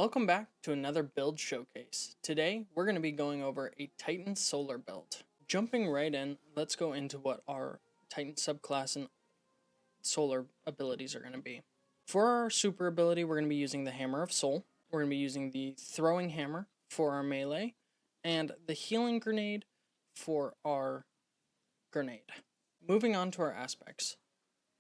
Welcome back to another build showcase. Today, we're going to be going over a Titan Solar build. Jumping right in, let's go into what our Titan subclass and Solar abilities are going to be. For our super ability, we're going to be using the Hammer of Soul. We're going to be using the Throwing Hammer for our melee, and the Healing Grenade for our grenade. Moving on to our aspects,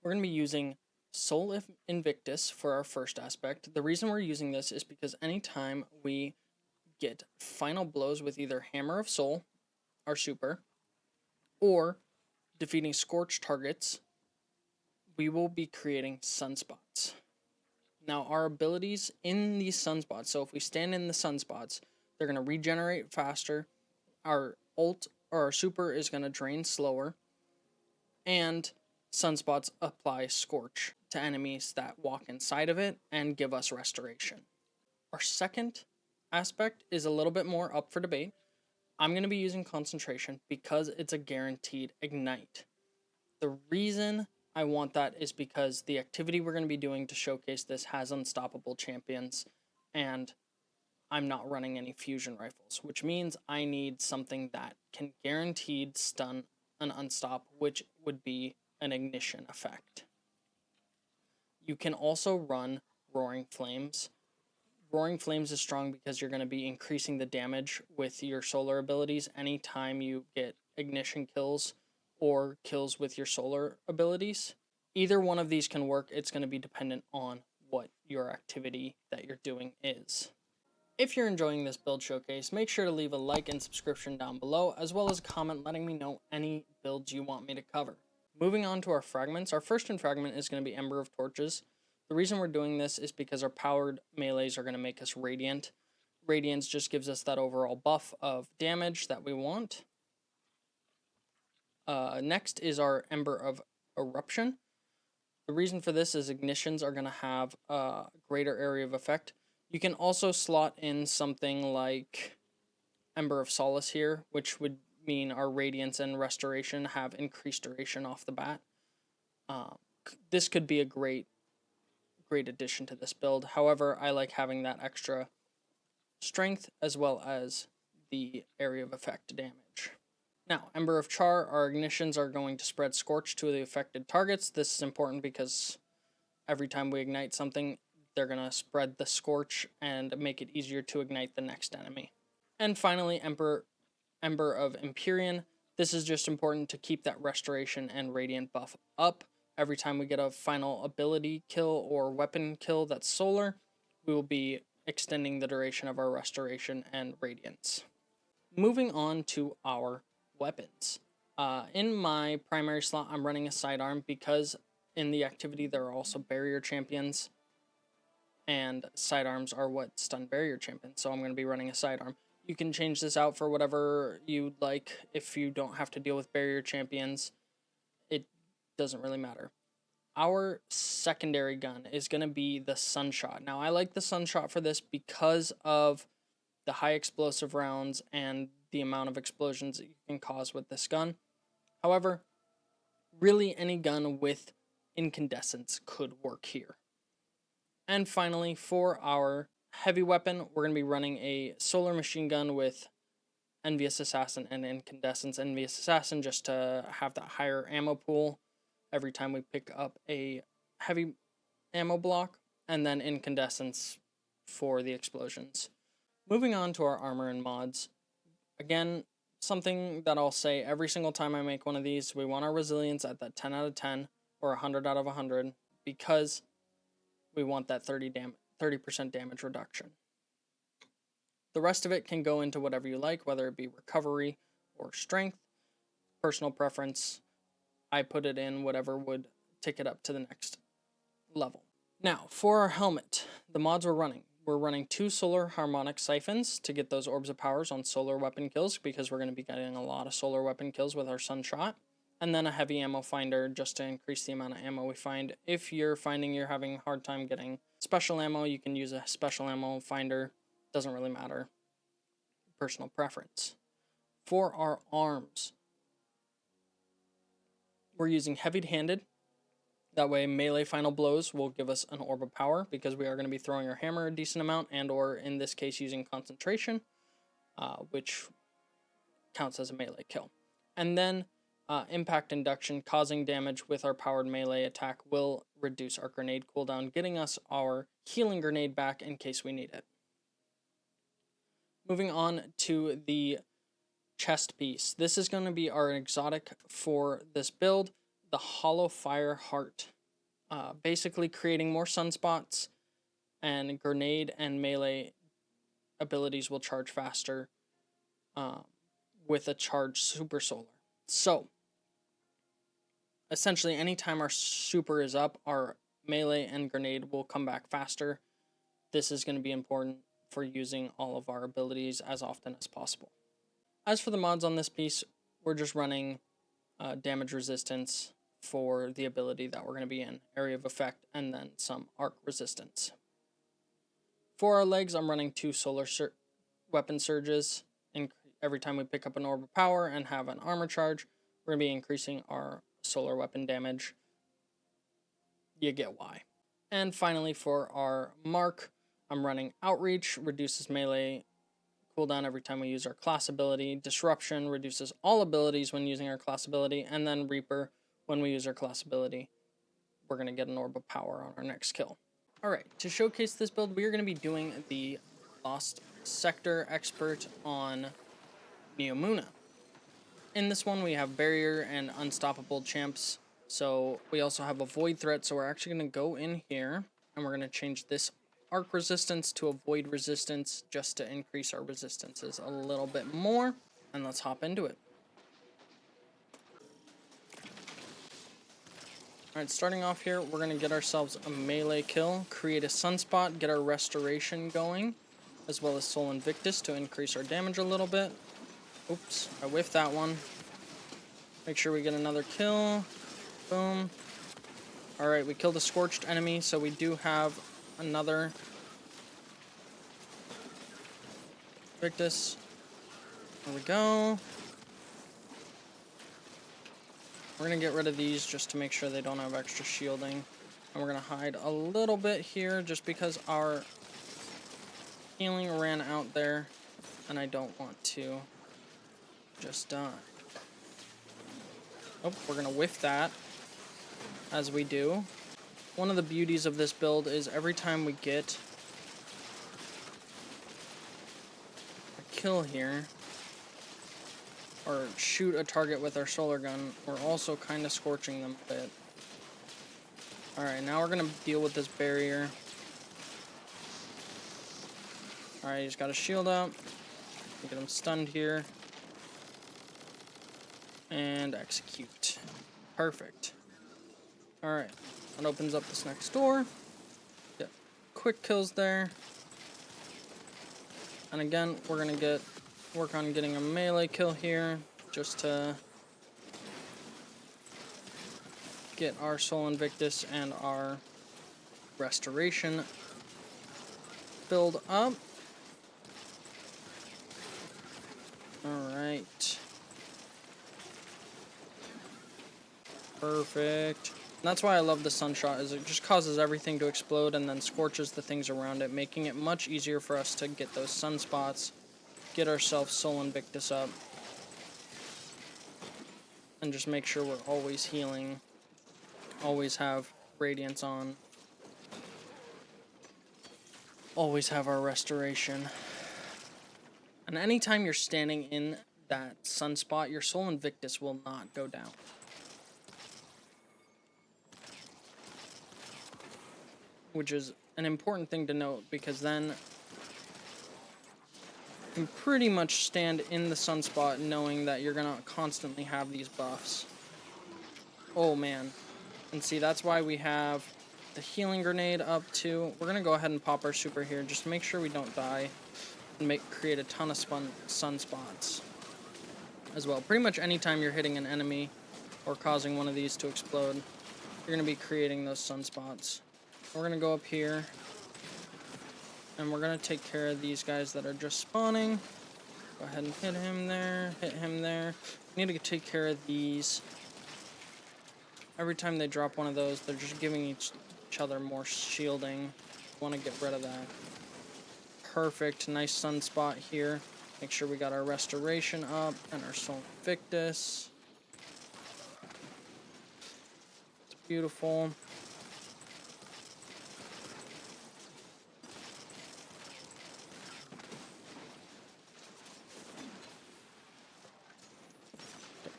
we're going to be using Soul Invictus for our first aspect. The reason we're using this is because anytime we get final blows with either Hammer of Soul, our super, or defeating Scorch targets, we will be creating sunspots. Now, our abilities in these sunspots, so if we stand in the sunspots, they're going to regenerate faster, our ult or our super is going to drain slower, and sunspots apply Scorch to enemies that walk inside of it and give us restoration. Our second aspect is a little bit more up for debate. I'm going to be using concentration because it's a guaranteed ignite. The reason I want that is because the activity we're going to be doing to showcase this has unstoppable champions, and I'm not running any fusion rifles, which means I need something that can guaranteed stun an unstop, which would be an ignition effect. You can also run Roaring Flames. Roaring Flames is strong because you're going to be increasing the damage with your solar abilities anytime you get ignition kills or kills with your solar abilities. Either one of these can work. It's going to be dependent on what your activity that you're doing is. If you're enjoying this build showcase, make sure to leave a like and subscription down below, as well as a comment letting me know any builds you want me to cover. Moving on to our fragments, our first fragment is going to be Ember of Torches. The reason we're doing this is because our powered melees are going to make us radiant. Radiance just gives us that overall buff of damage that we want. Next is our Ember of Eruption. The reason for this is ignitions are going to have a greater area of effect. You can also slot in something like Ember of Solace here, which would mean our Radiance and Restoration have increased duration off the bat. This could be a great addition to this build. However, I like having that extra strength as well as the area of effect damage. Now, Ember of Char, our ignitions are going to spread Scorch to the affected targets. This is important because every time we ignite something, they're going to spread the Scorch and make it easier to ignite the next enemy. And finally, Ember of Empyrean. This is just important to keep that restoration and radiant buff up. Every time we get a final ability kill or weapon kill that's solar, we will be extending the duration of our restoration and radiance. Moving on to our weapons. In my primary slot, I'm running a sidearm because in the activity there are also barrier champions, and sidearms are what stun barrier champions, so I'm going to be running a sidearm. You can change this out for whatever you'd like. If you don't have to deal with barrier champions, it doesn't really matter. Our secondary gun is going to be the Sunshot. Now, I like the Sunshot for this because of the high explosive rounds and the amount of explosions that you can cause with this gun. However, really any gun with incandescence could work here. And finally, for our heavy weapon, we're going to be running a solar machine gun with Envious Assassin and Incandescence. Envious Assassin just to have that higher ammo pool every time we pick up a heavy ammo block, and then Incandescence for the explosions. Moving on to our armor and mods. Again, something that I'll say every single time I make one of these, we want our resilience at that 10 out of 10 or 100 out of 100 because we want that 30% damage reduction. The rest of it can go into whatever you like, whether it be recovery or strength. Personal preference, I put it in whatever would take it up to the next level. Now, for our helmet, the mods we're running 2 solar harmonic siphons to get those orbs of powers on solar weapon kills, because we're going to be getting a lot of solar weapon kills with our Sunshot. And then a heavy ammo finder just to increase the amount of ammo we find. If you're finding you're having a hard time getting special ammo, you can use a special ammo finder. Doesn't really matter. Personal preference. For our arms, we're using heavy-handed That way melee final blows will give us an orb of power, because we are going to be throwing our hammer a decent amount, and or in this case using concentration, which counts as a melee kill. And then impact induction, causing damage with our powered melee attack, will reduce our grenade cooldown, getting us our healing grenade back in case we need it. Moving on to the chest piece. This is going to be our exotic for this build, the Hallowfire Heart. Basically creating more sunspots, and grenade and melee abilities will charge faster with a charged super solar. So essentially anytime our super is up, our melee and grenade will come back faster. This is going to be important for using all of our abilities as often as possible. As for the mods on this piece, we're just running damage resistance for the ability that we're going to be in, area of effect, and then some arc resistance. For our legs, I'm running 2 solar weapon surges, and every time we pick up an orb of power and have an armor charge, we're going to be increasing our solar weapon damage. You get why. And finally, for our mark, I'm running outreach, reduces melee cooldown every time we use our class ability, disruption reduces all abilities when using our class ability, and then reaper, when we use our class ability, we're going to get an orb of power on our next kill. Alright, to showcase this build, we are going to be doing the Lost Sector Expert on Neomuna. In this one, we have Barrier and Unstoppable champs, so we also have a Void threat, so we're actually going to go in here, and we're going to change this Arc resistance to a Void resistance, just to increase our resistances a little bit more, and let's hop into it. Alright, starting off here, we're going to get ourselves a melee kill, create a sunspot, get our restoration going, as well as Soul Invictus to increase our damage a little bit. Oops, I whiffed that one. Make sure we get another kill. Boom. Alright, we killed a scorched enemy, so we do have another Invictus. There we go. We're going to get rid of these just to make sure they don't have extra shielding. And we're going to hide a little bit here just because our healing ran out there. And I don't want to just die. Oh, we're going to whiff that, as we do. One of the beauties of this build is every time we get a kill here, or shoot a target with our solar gun, we're also kind of scorching them a bit. Alright, now we're going to deal with this barrier. Alright, he's got a shield up. Get him stunned here. And execute. Perfect. Alright, that opens up this next door. Get quick kills there. And again, we're going to work on getting a melee kill here, just to get our Soul Invictus and our restoration build up. Alright. Perfect. And that's why I love the Sunshot, is it just causes everything to explode and then scorches the things around it, making it much easier for us to get those sunspots, get ourselves Soul Invictus up, and just make sure we're always healing, always have Radiance on, always have our restoration. And anytime you're standing in that sunspot, your Soul Invictus will not go down. Which is an important thing to note, because then you can pretty much stand in the sunspot knowing that you're going to constantly have these buffs. Oh man. And see, that's why we have the healing grenade up too. We're going to go ahead and pop our super here just to make sure we don't die, and create a ton of sunspots as well. Pretty much anytime you're hitting an enemy or causing one of these to explode, you're going to be creating those sunspots. We're going to go up here, and we're going to take care of these guys that are just spawning. Go ahead and hit him there, hit him there. We need to take care of these every time they drop one of those, they're just giving each other more shielding. Want to get rid of that. Perfect. Nice sunspot here. Make sure we got our restoration up and our Soul Invictus. It's beautiful.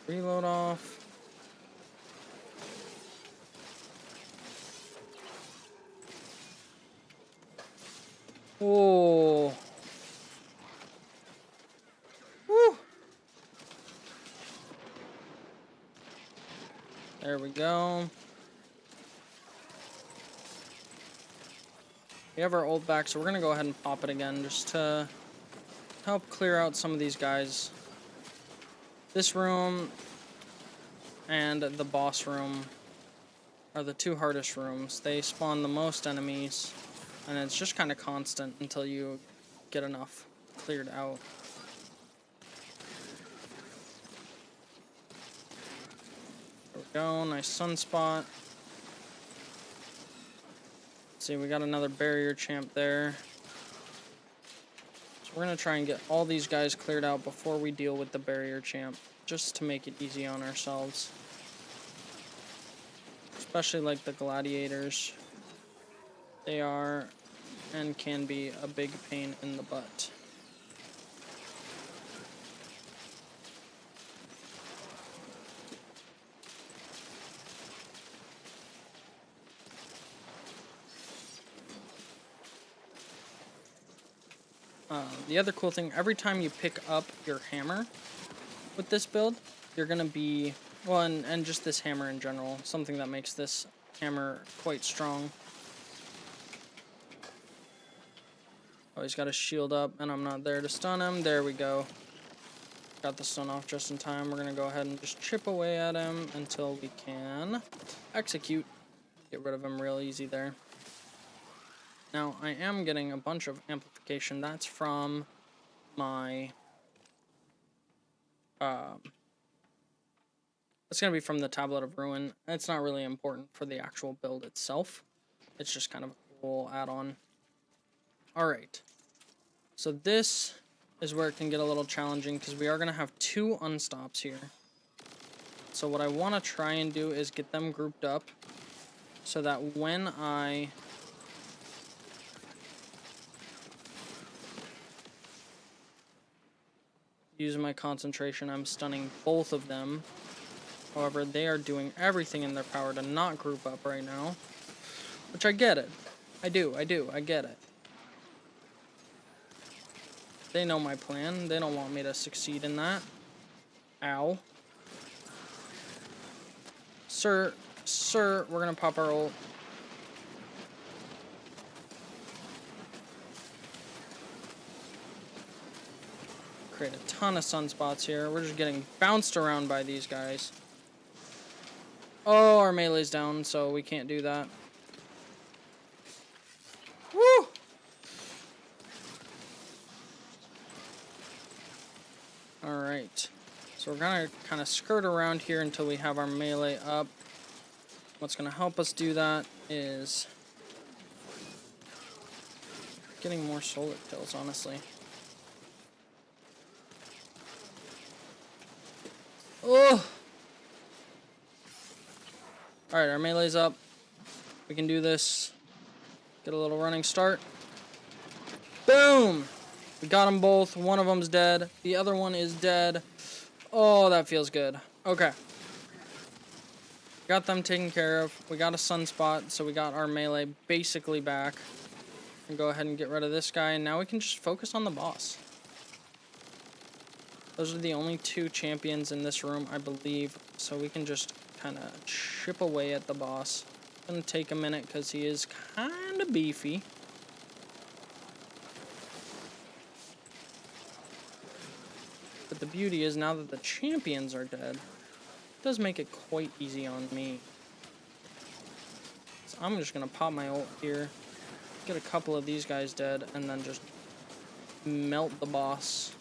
Reload off. Oh. Woo. There we go. We have our ult back, so we're going to go ahead and pop it again just to help clear out some of these guys. This room and the boss room are the two hardest rooms. They spawn the most enemies, and it's just kind of constant until you get enough cleared out. There we go, nice sunspot. See, we got another barrier champ there. So we're going to try and get all these guys cleared out before we deal with the barrier champ, just to make it easy on ourselves. Especially like the gladiators. They are and can be a big pain in the butt. The other cool thing, every time you pick up your hammer with this build, you're going to be, well, and just this hammer in general, something that makes this hammer quite strong. Oh, he's got his shield up, and I'm not there to stun him. There we go. Got the stun off just in time. We're going to go ahead and just chip away at him until we can execute. Get rid of him real easy there. Now, I am getting a bunch of amplification. That's from my... it's going to be from the Tablet of Ruin. It's not really important for the actual build itself. It's just kind of a cool add-on. Alright. So this is where it can get a little challenging, because we are going to have two unstops here. So what I want to try and do is get them grouped up so that when I... use my concentration, I'm stunning both of them. However, they are doing everything in their power to not group up right now. Which I get it. I get it. They know my plan. They don't want me to succeed in that. Ow. Sir, we're gonna pop our ult. Create a ton of sunspots here. We're just getting bounced around by these guys. Oh, our melee's down, so we can't do that. Woo! Alright. So we're gonna kind of skirt around here until we have our melee up. What's gonna help us do that is getting more solar kills, honestly. Oh! Alright, our melee's up. We can do this. Get a little running start. Boom! We got them both. One of them's dead. The other one is dead. Oh, that feels good. Okay. Got them taken care of. We got a sunspot, so we got our melee basically back. And go ahead and get rid of this guy, and now we can just focus on the boss. Those are the only two champions in this room, I believe, so we can just kind of chip away at the boss. Gonna take a minute because he is kind of beefy. But the beauty is, now that the champions are dead, it does make it quite easy on me. So I'm just gonna pop my ult here, get a couple of these guys dead, and then just melt the boss.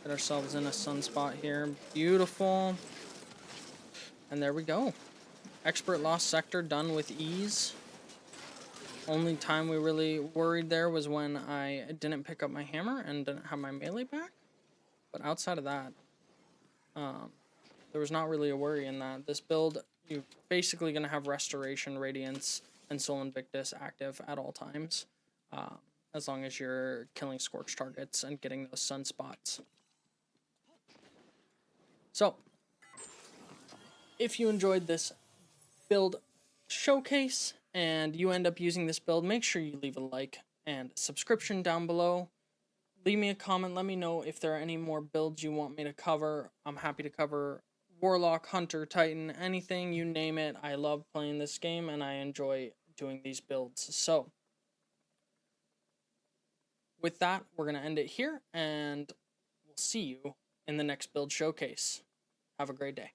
Get ourselves in a sunspot here. Beautiful. And there we go. Expert Lost Sector done with ease. Only time we really worried there was when I didn't pick up my hammer and didn't have my melee back. But outside of that, there was not really a worry in that. This build, you're basically going to have Restoration, Radiance, and Soul Invictus active at all times. As long as you're killing Scorch targets and getting those sunspots. So, if you enjoyed this build showcase and you end up using this build, make sure you leave a like and subscription down below. Leave me a comment, let me know if there are any more builds you want me to cover. I'm happy to cover Warlock, Hunter, Titan, anything, you name it. I love playing this game and I enjoy doing these builds. So, with that, we're going to end it here and we'll see you in the next build showcase. Have a great day.